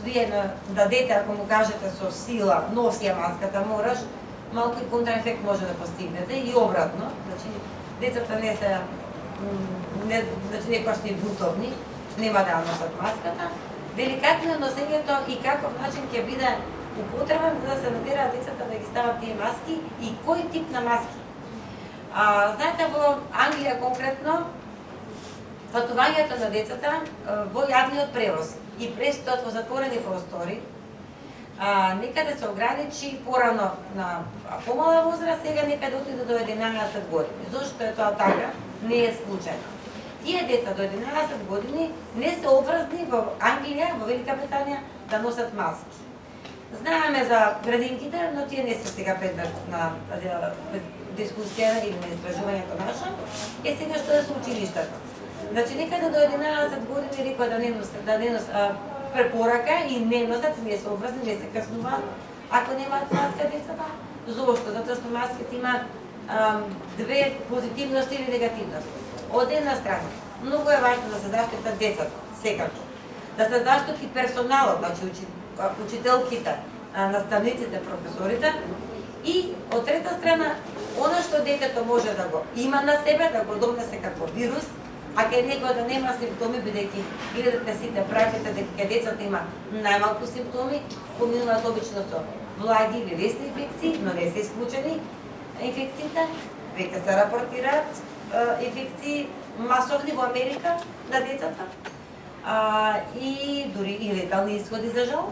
вие да дете, ако му кажете со сила, носи ја маската, мораш, малку и контраефект може да постигнете и обратно. Значи, децата не се, значи некоја што и бутовни, нема да носат маската. Деликатно е носењето и каков начин ќе биде употребен за да се натера децата да ги стават тие маски и кој тип на маски. Знаете, во Англија конкретно, патувањето на децата во јавниот превоз и престојот во затворени простори некаде се ограничи порано на помала возраст, сега некаде отиде до 11 години. Зошто е тоа така? Не е случајно. Тие деца до 11 години не се обврзни во Англија, во Велика Британија да носат маски. Знаеме за градинките, но тие не се сега предмет на дискусија или на истражувањето наше. Сега што е со училиштето? Значи некаде до 11 години рекоа да не носат препорака и не носат, не се обврзни, не се каснуваат ако немаат маска децата. Зошто? Затоа што маските имаат две позитивности или негативности. Од една страна, многу е важно да се заштитат децата, секако. Да се заштити персоналот, значи учителките, наставниците, професорите, и од трета страна, она што детето може да го има на себе, да го донесе како вирус, а кај некој да нема симптоми, бидејќи гледате сите пратите дека децата има најмалку симптоми, поминуваат обично со благи или лесни инфекции, но не се исклучени инфекциите, веќе се рапортираат инфекции масовни во Америка на децата и дури и летални исходи за жал.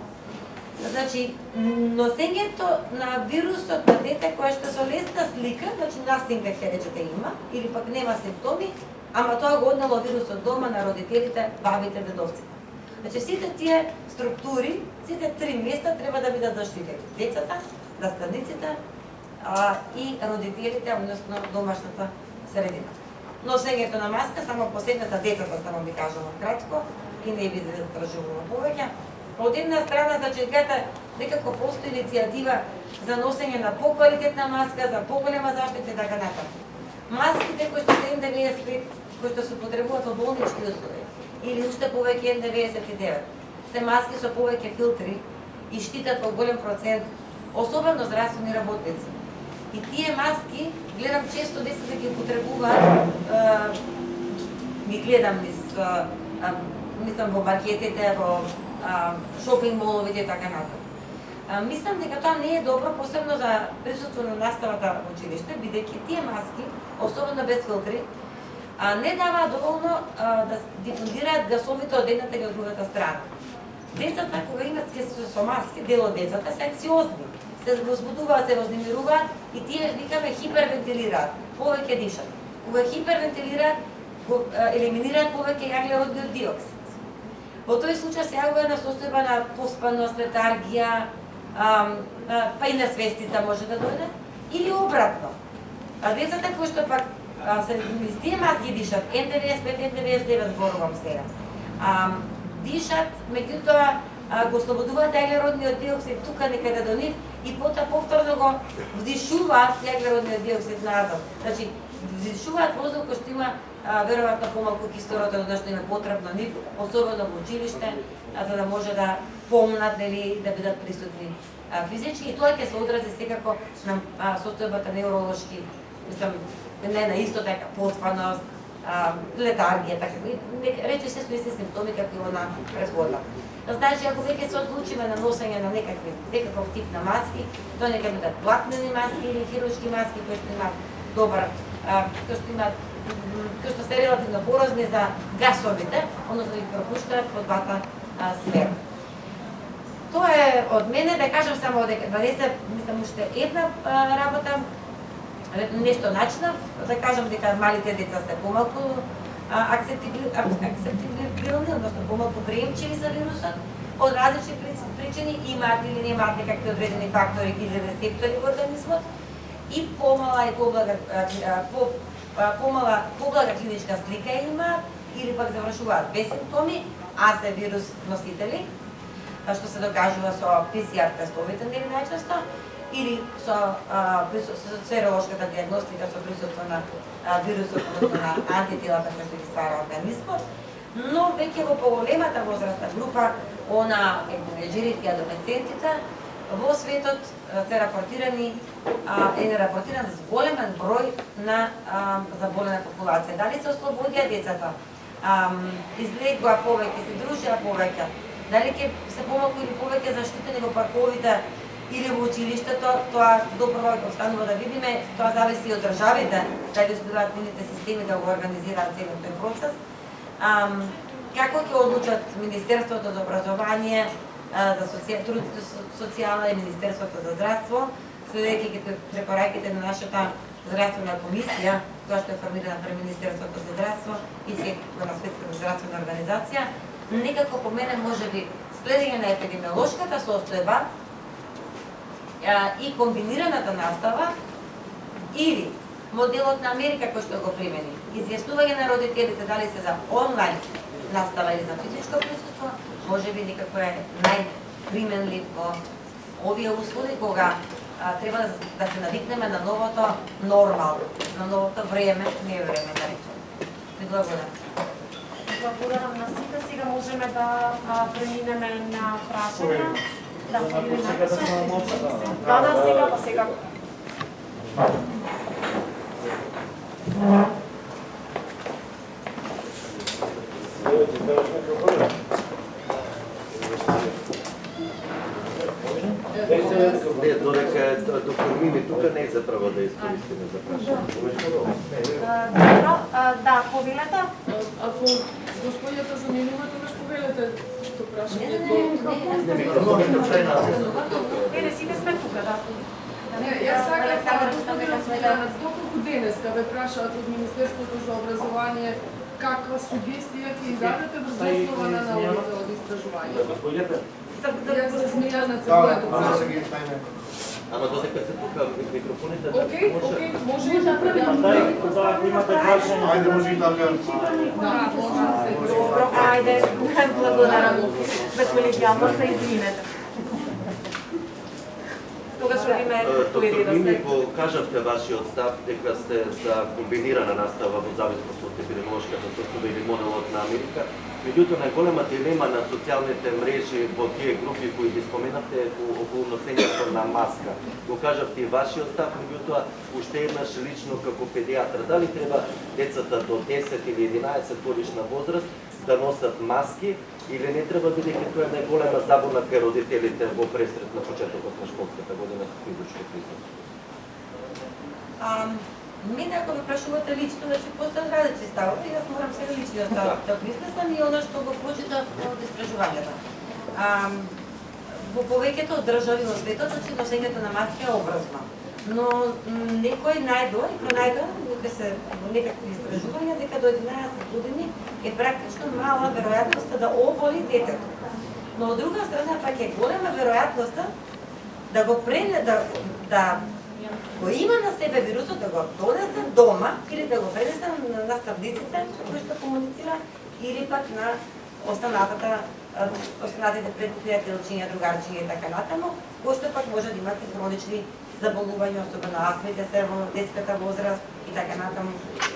Значи, носењето на вирусот на дете кое што со лесна слика, значи настинка ќе речете има, или пак нема симптоми, ама тоа го однело вирусот дома на родителите, бабите, дедовците. Значи, сите тие структури, сите три места треба да бидат заштитени. Децата, наставниците и родителите, односно домашната средина. Носењето на маска само последната децата, само ви кажувам кратко, и не би затржувала повеќе. Од една страна, значи, гледате, некако постои иницијатива за носење на поквалитетна маска, за поголема заштита и така натаму. Маските кои што се N95, кои што се потребуваат во болнички услови, или уште повеќе N99, се маски со повеќе филтри и штитат во голем процент, особено здравствени работници. И тие маски, гледам често децата ги употребуваат, ги гледам мислам во маркетите, во шопинг моловите и така натаму. Мислам дека тоа не е добро, посебно за присуство на наставата во училиште, бидејќи тие маски, особено без филтри, не даваат доволно да дифундираат гасовите од едната или од другата страна. Децата, кога имат со маски, дел од децата се анксиозни, се возбудуваат, се вознемируваат и тие, викаме, хипервентилираат, повеќе дишат. Кога хипервентилираат, елиминираат повеќе јаглеродниот диоксид. Во тој случај се јавува една состојба на поспаност, летаргија, па и несвестица може да дојде, или обратно. Децата кои што пак се низ тие маски дишат, N95, N99 зборувам сега, дишат, меѓутоа го слободуваат јаглеродниот диоксид тука некаде до нив и потоа повторно го вдишуваат јаглеродниот диоксид назад. Значи, вдишуваат воздух кој што има веројатно помалку кислород од што им е потребно нив, особено во училиште, за да може да помнат или да бидат присутни физички, и тоа ќе се одрази секако на состојбата невролошки, мислам, не на исто така поспаност, летаргија, така, рече се со исти симптоми како и она предходна. Значи, ако веќе се одлучиме на носење на некаков тип на маски, тоа нека бидат платнени маски или хируршки маски кои што имаат добар, кои што се релативно порозни за гасовите, односно ги пропуштаат во двата смера. Тоа е од мене, да кажам само дека да не се, мислам, уште една работа, нешто начинав, да кажам дека малите деца се помалку акцептибилни, односно помалку приемчиви за вирусот, од различни причини, имаат или немаат некакви одредени фактори или рецептори во организмот, и помала и поблага клиничка слика имаат, или пак завршуваат без симптоми, а се вирус носители, што се докажува со PCR тестовите нели најчесто, или со серолошката диагностика со присуство на вирусот, односно на антителата кои што ги ствара организмот, Но веќе во поголемата возрастна група, она тинеџерите и адолесцентите, во светот се е рапортиран зголемен број на заболена популација. Дали се ослободија децата, излегува повеќе, се дружија повеќе, дали ќе се помалку или повеќе заштитени во парковите или во училиштето, тоа допрво останува да видиме, тоа зависи од државите, дали успеваат нивните системи да го организираат целиот тој процес. Како ќе одлучат Министерството за образование, за труд и социјална и Министерството за здравство, следејќи препораките на нашата здравствена комисија, која што е формирана при Министерството за здравство и на Светската здравствена организација, некако по мене можеби следење на епидемиолошката состојба и комбинираната настава или моделот на Америка кој што го примени, изјаснување на родителите дали се за онлайн настава или за физичко присуство, можеби некако е најприменлив во овие услови кога треба да се навикнеме на новото нормал, на новото време, не е време да речем. Ви благодарам. Благодарам на сите. Сега можеме да преминеме на прашања. Да, сега. Не, додека доктор Мими тука не е заправо да искористиме за прашање. Да, повелете. Ако господјата заменува, тогаш повелете што прашате. Не, сите сме тука, да. Не, јас сакам господинот Смилјанец, доколку денеска ве прашаат од Министерството за образование каква сугестија ќе дадете врз основа на науките од истражување. Јас за Смилјанец Ама додека се тука микрофоните да Океј, може и да правим. Да, имате прашање. Ајде, може и така. Да, може. Добро, ајде, благодарам за колегијалноста и извинете. Тогаш одиме Доктор Мими, кажавте вашиот став дека сте за комбинирана настава во зависност од епидемиолошката состојба или моделот на Америка. Меѓутоа, најголема дилема на социјалните мрежи во тие групи кои ги споменавте е околу носењето на маска. Го кажавте и вашиот став, меѓутоа, уште еднаш лично како педиатар, дали треба децата до 10 или 11 годишна возраст да носат маски или не треба, бидејќи тоа е најголема забуна кај родителите во пресрет на почетокот на школската година со физичко присуство? Мене ако ме прашувате лично, значи постојат различни ставови, јас морам сега личниот став да присуствам и она што го прочитав од истражувањата. Во повеќето од држави во светот, значи носењето на маски е образно. Но некој најдо дека се во некакви истражувања дека до 11 години е практично мала веројатноста да оболи детето. Но од друга страна пак е голема веројатноста да го го има на себе вирусот, да го донесе дома или да го пренесе на наставниците кои што комуницира или пак на останатите пријателчиња, другарчиња и така натаму, кои што пак може да имат и хронични заболувања, особено астмите се во детската возраст и така натаму.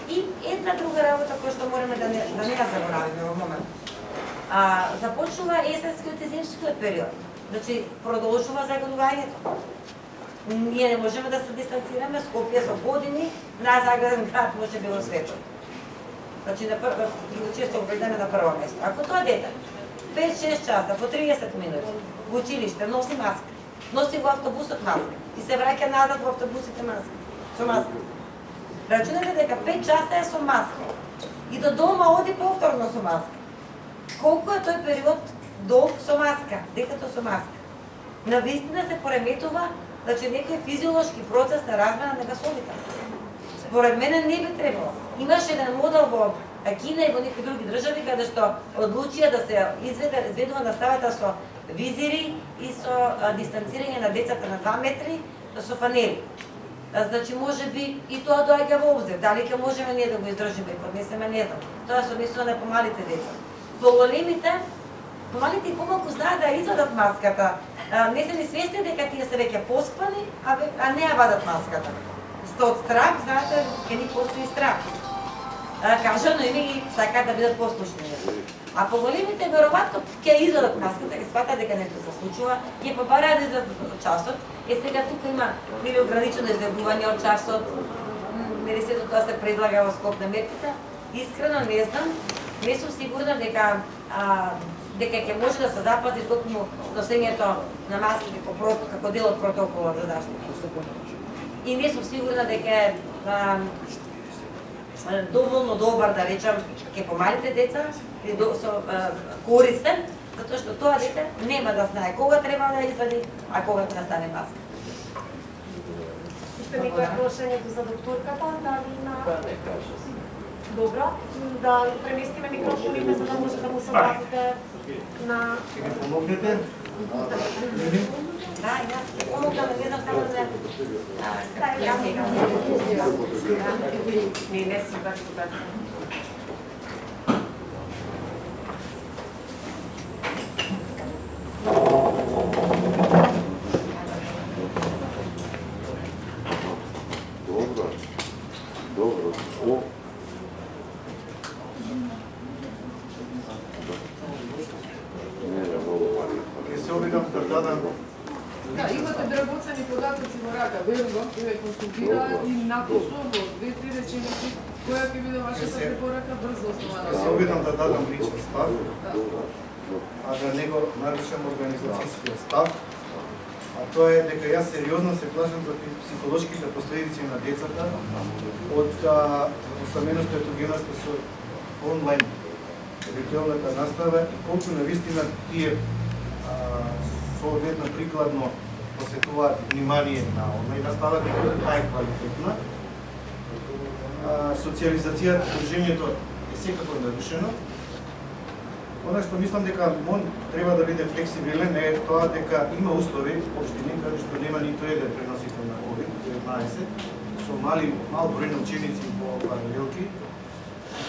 И една друга работа која што мораме да не ја заборавиме во момент. Започнува есенскиот и зимскиот период. Значи, продолжува загадувањето. Ние не можеме да се дистанцираме, Скопје со години најзагаден град може би во светот. Значи, често го гледаме на прво место. Ако тоа дете 5-6 часа по 30 минути во училиште носи маска, носи во автобусот маска и се враќа назад во автобусите со маска. Рачунате дека 5 часа е со маска и до дома оди повторно со маска. Колку е тој период долг со маска, детето со маска? Навистина се пореметува, значи некој физиолошки процес на размена на гасовите. Според мене не би требало. Имаше еден модел во Кина и во некои други држави каде што одлучија да се изведува наставата со визири и со дистанцирање на децата на 2 метри со фанели. Значи може би и тоа доаѓа во обзир. Дали ќе можеме ние да го издржиме и поднесеме, не знам. Тоа се однесува на помалите деца. Помалите и помалку знаат да извадат маската. Не се ни свесни дека тие се веќе поспани, а не ја вадат маската. Од страх, знаете, ке ни постои страх. Кажано име ги сакаат да бидат послушни. А поголемите веројатно ќе изодат маската, ќе сватат дека нешто се случува, ќе побараат да излезат од часот. Сега тука има нели ограничено излегување од часот. Нели сето тоа се предлага во скоп на мерките. Искрено не знам, не сум сигурна дека ќе може да се запази токму носењето на маски како дел од протоколот за заштита. И не сум сигурна дека доволно добар, да речам, ке помалите деца, користен, затоа што тоа дете нема да знае кога треба да извади, а кога да стане маска. Уште некој прашањето за докторката, дали има... Добро, да преместиме микрофоните за да може да му се обратите на... Ќе ми помогнете? Да, јас помогнам, не знам само да... Не, супер. Добро. Ќе се обидам да дадам. Да, имате драгоцени податоци во рака, верувам, ќе ве консултираат и написувам во 2-3 реченици која ќе биде вашата препорака брзо основана. Ќе се обидам да дадам личен став, а да не го нарушам организацијскиот став. А тоа е дека јас сериозно се плашам за психолошките последици на децата од осаменостетогеноста со онлайн виртуелната настава и колку навистина тие соодветно прикладно посветуваат внимание на онлайн настава, дека таа е квалитетна. Социализацијата, дружењето е секако нарушено. Она што мислам дека МОН треба да биде флексибилен е тоа дека има услови, општини, каде што нема ниту еден преносител на COVID-19, со мал број на ученици во паралелки.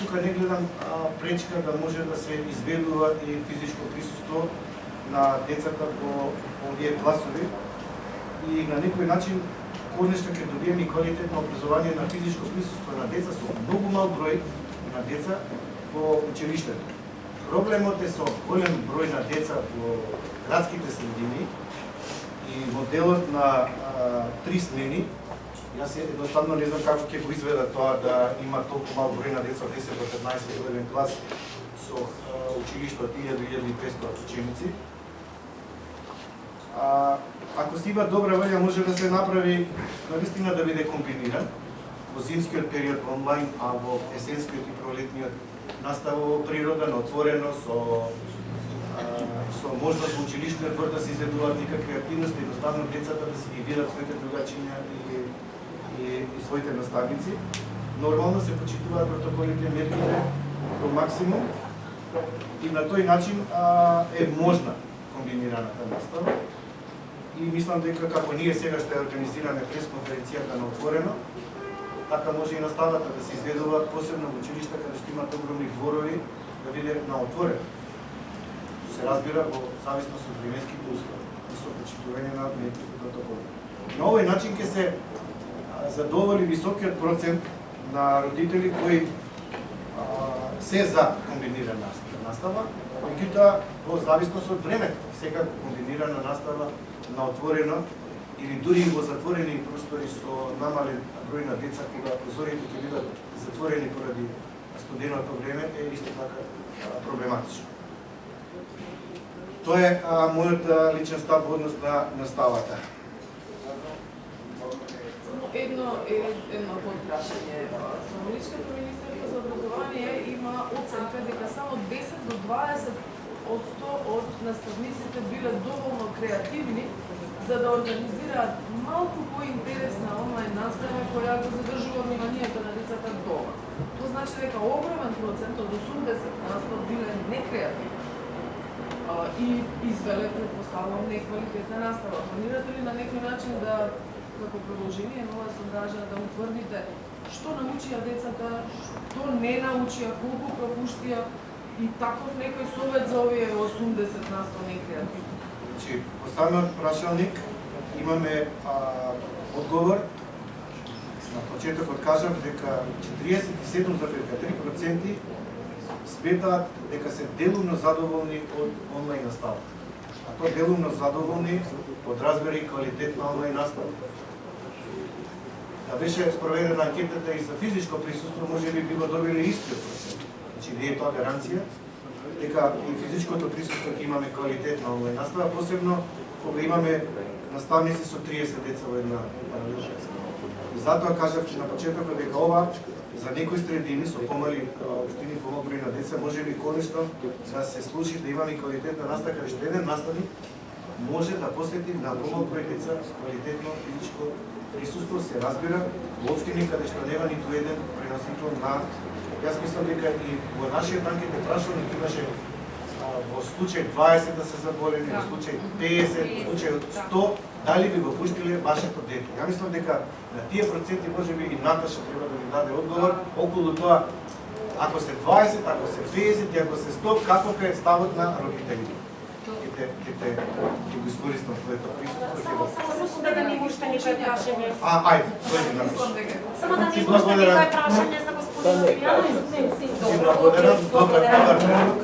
Тука не гледам пречка да може да се изведува и физичко присуство на децата во овие класови и на некој начин конечно ќе добиеме и квалитетно образование на физичко присуство на деца со многу мал број на деца во училиштето. Проблемот е со голем број на деца во градските средини и моделот на 3 смени. Јас едноставно не знам како ќе го изведа тоа да има толку мал број на деца од 10 до 15 годишен клас со училиште од 1000-1500 ученици. Ако се има добра волја, може да се направи навистина да биде комбиниран во зимскиот период онлайн, а во есенскиот и пролетниот настава во природа, на отворено, со можност во училиштниот двор да се изведуваат некакви активности, едноставно децата да си ги видат своите другачиња и своите наставници. Нормално се почитуваат протоколите, мерките до максимум и на тој начин е можна комбинираната настава. И мислам дека како ние сега ще организираме пресконференцијата на отворено, така може и наставата да се изведува посебно во училишта каде што имат огромни дворови да биде на отворено. Се разбира во зависност од временските услови и со почитување на мерките протоколи. На овој начин ќе се задоволи високиот процент на родители кои се за комбинирана настава, меѓутоа во зависност од времето, секако комбинирана настава на отворено или дури во затворени простори со намален број на деца кога прозорите ќе бидат затворени поради студеното време е исто така проблематично. Тоа е мојот личен став во однос на наставата. Едно подпрашање. Социјалистичкото министерство за образование има оценка дека само 10 до 20% од наставниците биле доволно креативни за да организираат малку поинтересна онлайн настава која го задржува вниманието на децата дома. Тоа значи дека огромен процент од 80% биле некреативни и извеле, предпоставам, неквалитетна настава. Планирате ли на некој начин да, како продолжение на оваа сондажа, да утврдите што научија децата, што не научија, колку пропуштија и таков некој совет за овие 80% некреативни? Значи, во самиот прашалник имаме одговор. На почетокот кажам дека 47,3% сметаат дека се делумно задоволни од онлайн настава. А тоа делумно задоволни подразбира и квалитет на онлайн настава. Да беше спроведена анкетата и за физичко присуство, може би било добили истиот процент. Значи не е тоа гаранција дека и физичкото присуство ќе имаме квалитет на онлайн настава, посебно кога имаме наставници со 30 деца во една паралелна. И затоа кажав на почетокот дека ова за некои средини со помали општини, помал број на деца, може би конечно да се случи да имаме квалитетна настава, каде што еден наставник може да посвети на помал број деца квалитетно физичко присуство, се разбира, во општини каде што нема ниту еден преносител на... Јас мислам дека и во нашиот анкетен прашалник имаше во случај 20 да се заболени, во случај 50, во случај 100, дали би го пуштиле вашето дете. Ја мислам дека на тие проценти може би и Наташа треба да ви даде одговор околу тоа, ако се 20, ако се 50 и ако се 100, каков е ставот на родителите. Ќе го искористам твоето присуство. Само да ми уште некој прашање. Ајде, дојди Наташа. Само да ми уште некој прашање за господин Стојанов. Ти благодарам, добар предлог.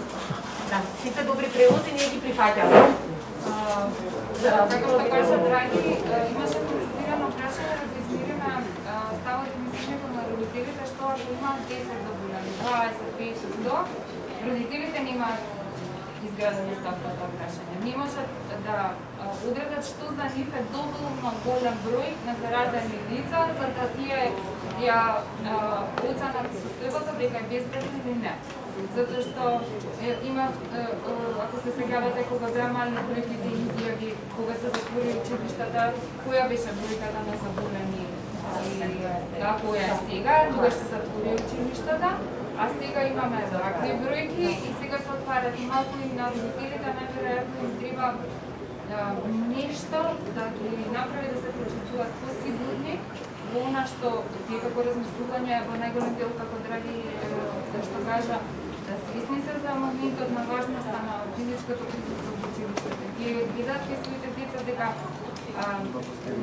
Да, сите добри прелози ние ги прифаќаме. Како што кажа Драги, имаше процедирано прашање да го измериме ставот и мислењето на родителите, што ако имаат 10 заболели, 20, 50, 100, родителите немаат изградени став на тоа прашање. Не можат да одредат што за нив е доволно голем број на заразени лица, за да тие ја оценат состојбата дека е безбедно или не. Затоа што има, ако се сеќавате кога беа мали колективни изјави, кога се затвори училиштата, која беше бројката на заболени и која е сега, тогаш се затвори училиштата, а сега имаме вакви бројки и сега се отварат и малку и на родителите, најверојатно им треба нешто да ги направи да се почувствуваат посигурни во она што тие како размислување во најголем дел како Драги што кажа, да свесни се за моментот на важноста на физичкото присуство во училиштето. Тие гледаат кај своите деца дека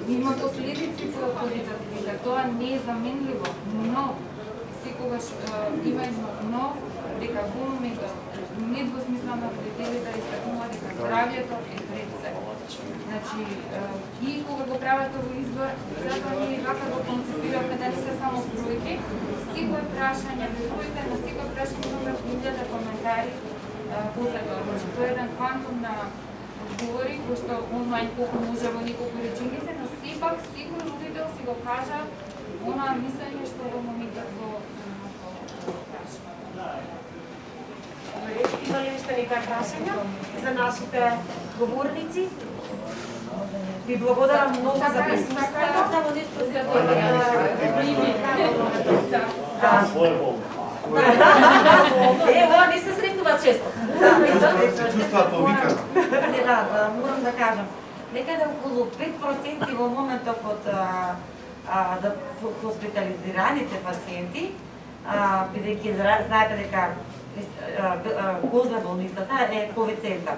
има последици по децата, дека тоа не е заменливо, но секогаш има едно но, дека во моментот недвосмислено родителите да истакнуваат дека здравјето е пред се. Значи, и кога го прават овој избор, затоа ние вака го концепираме да не се само бројки, секој прашање, верувајте на секој прашање имаме 1000 коментари посебно. Значи, тоа е еден квантум на одговори, кој што онлайн колку може во неколку реченица, но сепак секој родител си го кажа она мислење што во моментот го праша. Има ли уште некоја прашања за нашите говорници? Ви благодарам многу за присуствието. Само нешто за Ова не се сретнува често. Се чувствува повикано. Морам да кажам, некаде околу 5% во моментот од хоспитализираните пациенти, бидејќи знаете дека Гозна болницата е ковид центар.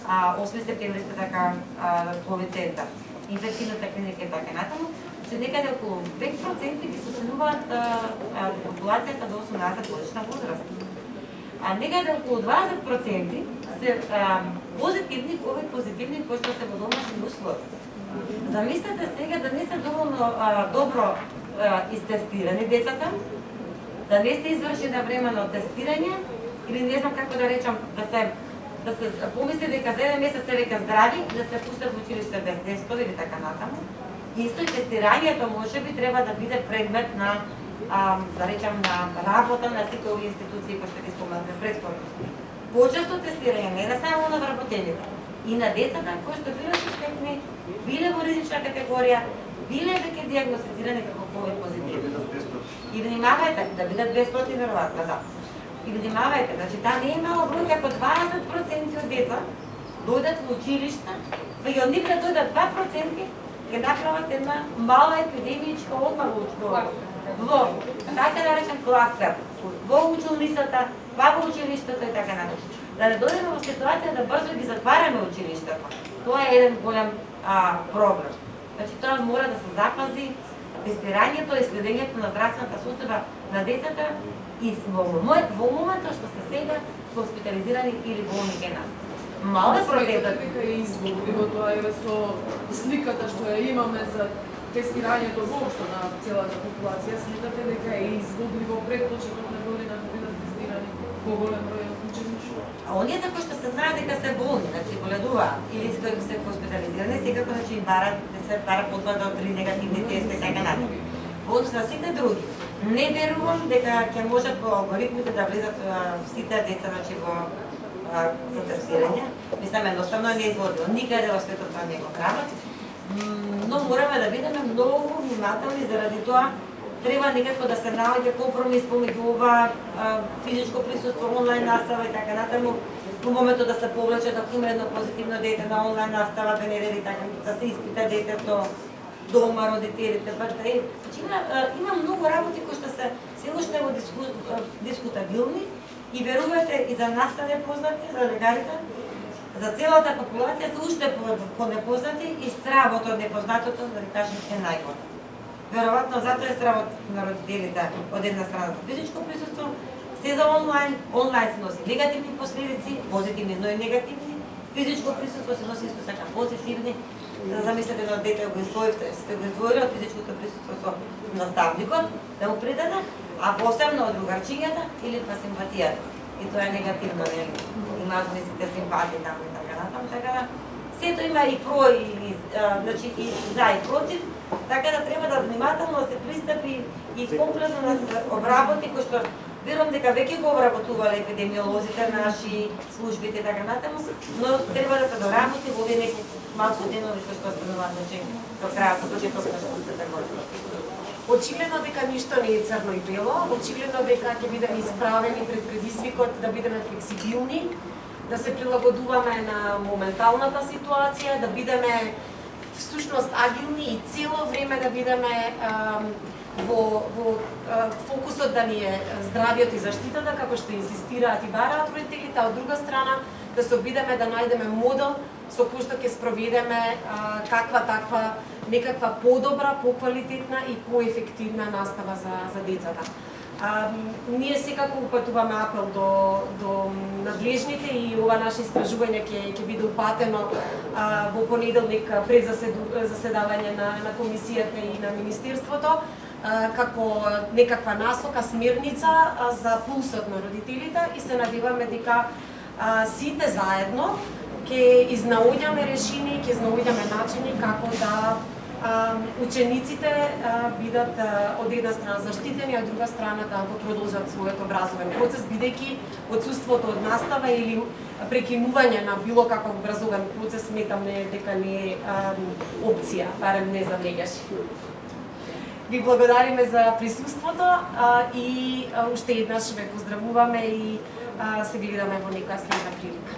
8 септември сте така ковид центар. Инфективната клиника е така натаму, че некаде околу 5% ги соценуваат популацијата до 18 годишна возраст. А некаде околу 20% се позитивни, ковид позитивни кои што се во домашни услови. Замислете сега да не се доволно добро истестирани децата, да не се изврши навремено тестирање или не знам како да речам, да се помисли дека за еден месец се века здрави и да се пуштат во училиште без тестови или така натаму. Исто и тестирањето може би треба да биде предмет на да речам на работа на сите овие институции кои што ги споменавме претходно. Почесто тестирање не на само на вработените, и на децата кои што биле суспектни, биле во ризична категорија, биле веќе диагностицирани како ковид позитивни. И внимавајте, да бидат бесплатни веројатно, да. И внимавајте, значи таа не е мала бројка, ако 20% од деца дојдат во училиште, и од нив да дојдат 2%, ќе направат една мала епидемијичка одма во така да речем кластер, во училницата, во училиштето и така натаму. Да не дојдеме во ситуација да брзо ги затвараме училиштето. Тоа е еден голем проблем. Значи тоа мора да се запази тестирањето и следењето на здравствената состојба на децата и во моментот што се сега хоспитализирани или болни кај нас. Мал е процентот. Дека е изгубливо тоа е со сликата што ја имаме за тестирањето воопшто на целата популација, смятате дека е изгубливо пред почеток на година да бидат тестирани поголем број ученици? А оние за кои што се знаат дека се болни, значи боледуваат или се хоспитализирани, секако значи барат да се бара потврда од 3 негативни тести така натаму. Во однос на сите други, не верувам дека ќе можат по алгоритмите да влезат сите деца значи во за тестирање. Мислам едноставно не изводило. Никаде во светот тоа не го прават. Но мораме да бидеме многу внимателни заради тоа треба некако да се наоѓе компромис помеѓу ова физичко присуство, онлайн настава и така натаму. Во моментот да се повлече да има едно позитивно дете на онлайн настава, да не дели така, да се испита детето дома, родителите, значи има многу работи кои што се уште во дискутабилни и верувате и за нас се непознати, за лекарите, за целата популација се уште понепознати и стравот од непознатото, да ви кажем, е најгор. Веројатно затоа е стравот на родителите од една страна за физичко присуство, се за онлайн се носи негативни последици, позитивни, но и негативни. Физичко присуство се носи исто така позитивни. Замислете едно дете го издвоивте, сте го издвоили од физичкото присуство со наставникот, да му придаде, а посебно од другарчињата или па симпатијата. И тоа е негативно, нели? Имаат мислите симпатии таму и така натаму, така да сето има и про и значи и за и против, така да треба да внимателно се пристапи и комплетно да се обработи, кој што верувам дека веќе го обработувале епидемиолозите наши, службите и така натаму, но треба да се доработи во овие некои малку денови што стануваат, значи до крајот до почетокот на школската година. Очигледно дека ништо не е црно и бело, очигледно дека ќе бидеме исправени пред предизвикот да бидеме флексибилни, да се прилагодуваме на моменталната ситуација, да бидеме всушност агилни и цело време да бидеме во фокусот да ни е здравиот и заштитата, како што инсистираат и бараат родителите, а од друга страна да се обидеме да најдеме модел со кој што ќе спроведеме каква таква некаква подобра, поквалитетна и поефективна настава за децата. Ние секако упатуваме апел до надлежните и ова наше истражување ќе биде упатено во понеделник пред заседавање на комисијата и на министерството како некаква насока, смирница за пулсот на родителите и се надеваме дека сите заедно ќе изнаоѓаме решение, ќе изнаоѓаме начини како да учениците бидат од една страна заштитени, а од друга страна да го продолжат својот образовен процес, бидејќи отсуството од настава или прекинување на било каков образовен процес сметам дека не е опција, барем не за негаш. Ви благодариме за присуството и уште еднаш ве поздравуваме и се гледаме во некоја следна прилика.